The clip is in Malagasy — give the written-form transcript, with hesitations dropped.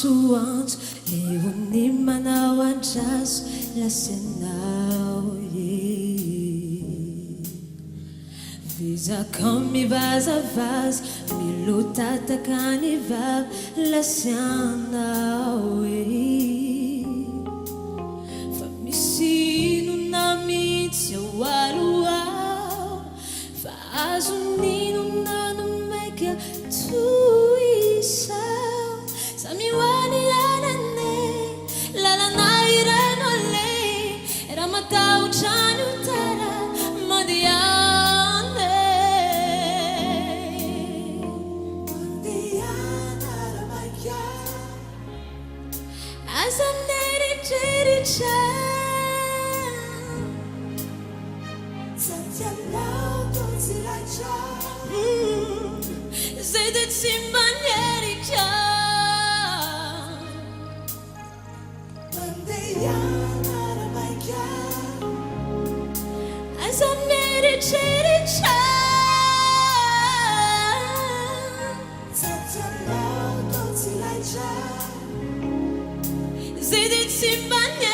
masoandro eo ny manao andraso lasanao vizaka mivazavaza milotataka ny vavy lasianao fa misy inona mihitsy ao aloao fa azon'inona no maika toisao samy hoany anane lalana irano ale raha matahotrany ho tara mandeane ramaika aza mieritreritra Satianao totsilaitra zay dia tsy manerika mandehana ramaika aza mieritreritra Satianao totsilaitra zay dia tsy manerika